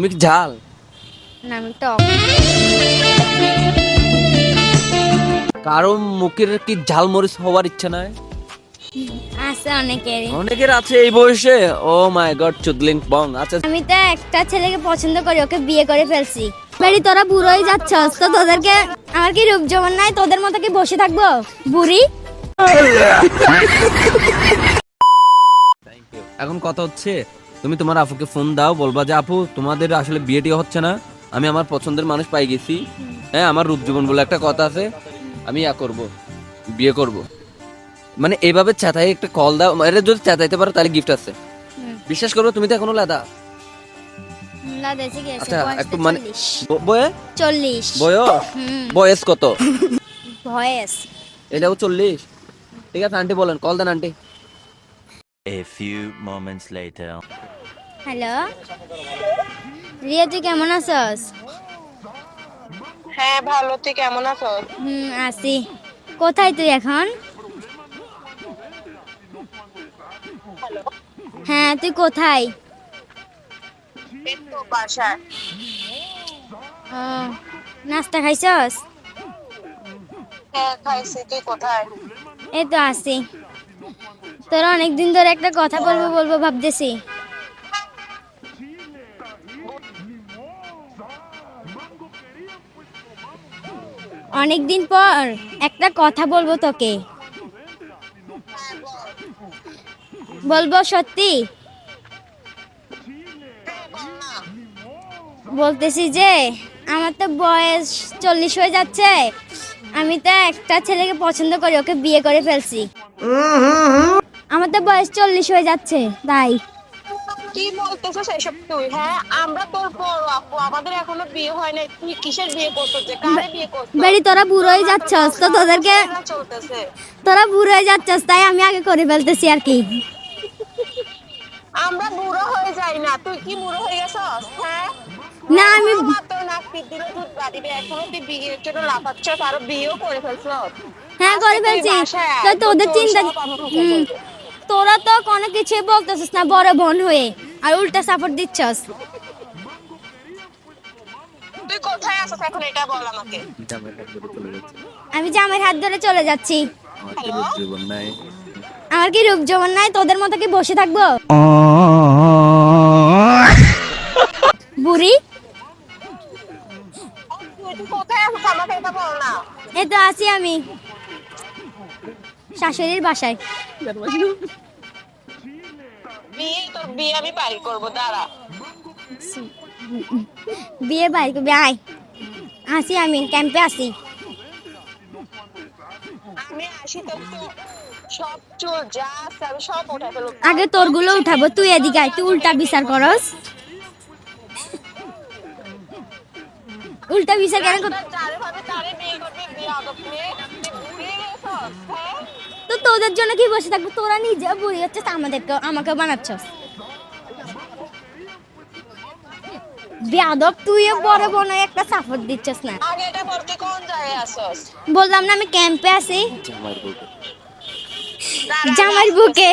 তুমি কি ঝাল না আমি টক। কারো মুখের কি ঝাল মরিচ হওয়ার ইচ্ছা নাই? আছে অনেকেরই। অনেকের আছে এই বয়সে। ও মাই গড, চুদলিং বং। আচ্ছা আমি তো একটা ছেলেকে পছন্দ করি, ওকে বিয়ে করে ফেলছি। বেড়ি তোরা বুড়ো হয়ে যাচ্ছস তো তোদেরকে আমার কি রূপ যৌবন নাই? তোদের মতো কি বসে থাকবো বুড়ি? এখন কথা হচ্ছে, তুমি তোমার আপুকে ফোন দাও, বলবা যে আপু তোমাদের আসলে বিয়েটি হচ্ছে না, আমি আমার পছন্দের মানুষ পাই গেছি, হ্যাঁ আমার রূপ জীবন বলে একটা কথা আছে, আমি করব, বিয়ে করব। মানে এইভাবে চেতাই একটা কল দাও, এটা যদি চেতাইতে পারো তাহলে গিফট আছে। বিশ্বাস করো তুমি তো এখনো লাদা। আচ্ছা একটু মানে বয়স 40 বয়স কত? ভয়েস এটাও 40। ঠিক আছে আন্টি বলেন, কল দেন aunty. A few moments later. Hello Riya, তুই কেমন আছস? হ্যাঁ ভালো, তুই কেমন আছো? আছি। কোথায় তুই এখন? হ্যাঁ তুই কোথায়? একটু বাসায়। ও, নাস্তা খাইছস? হ্যাঁ খাইছি, তুই কোথায়? এই তো আছি। তোরা অনেকদিন ধরে একটা কথা বলবো ভাবতেছি। অনেকদিন পর একটা কথা বলবো তোকে। বলবো সত্যি? বলতেছি যে আমার তো বয়স 40 হয়ে যাচ্ছে, আমি তো একটা ছেলেকে পছন্দ করি, ওকে বিয়ে করে ফেলছি। আমার তো বয়স 40 হয়ে যাচ্ছে তাই। কি বলতেছিস এসব তুই? হ্যাঁ আমরা তোর বড় আপু, আমাদের এখনো বিয়ে হয় নাই, তুই কিসের বিয়ে করছিস? যে কারে বিয়ে করছিস? বেড়ি তোরা বুড়ো হয়ে যাচ্ছস তো তোদেরকে চলতেছে। তোরা বুড়ো হয়ে যাচ্ছস তাই আমি আগে করে ফেলতেছি আর কি। আমরা বুড়ো হয়ে যাই না, তুই কি বুড়ো হয়ে গেছস? হ্যাঁ না আমি মাত্র নাক পিট দিলে দুধ বাড়িবে, এখনো তুই বিয়ের জন্য লাফাচ্ছস, আরো বিয়েও করে ফেলছস। হ্যাঁ করে ফেলছি। তো তোদের চিন্তা তোরা তো কোনো কিছুই বলতেছিস না বড় বোন হয়ে, আর উল্টা সাপোর্ট দিচ্ছস। তুই কোথায় আছিস এখন এটা বল আমাকে। আমি জামাইয়ের হাত ধরে চলে যাচ্ছি। জীবন নাই। আমার কি রূপ যৌবন নাই? তোদের মতো কি বসে থাকবো বুড়ি? তুই কোথায় আছিস আমাকে এটা বল না। এই তো আছি আমি শাশুড়ির বাসায়। তোর বিয়ে আমি বাড়ি করবো, দাঁড়া। বিয়ে বাড়ি করবি? আয়। আসি, আমি ক্যাম্পে আসি। আমি আসি তো সব চুল যা আছে আমি সব উঠাই ফেলবো। আগে তোরগুলো উঠাবো, তুই এদিকে আয়। তুই উল্টা বিচার করস। উল্টা বিচার কেন কর? যারে ভাবে তারে বিয়ে করবি, বিয়ে আদব নিয়ে তুই ভুলে গেছস। হ্যাঁ তো তোদের জন্য কি বসে থাকবো? তোরা নিজে বুড়ি হচ্ছিস, আমাকে বানাচ্ছস বেয়াদব। তুইও বড় বোন হয়ে একটা সাপোর্ট দিচ্ছস না। আগে এটা বল, তুই কোন জায়গায় আছস? বললাম না আমি ক্যাম্পে আছি, জামাইয়ের বুকে। জামাইয়ের বুকে।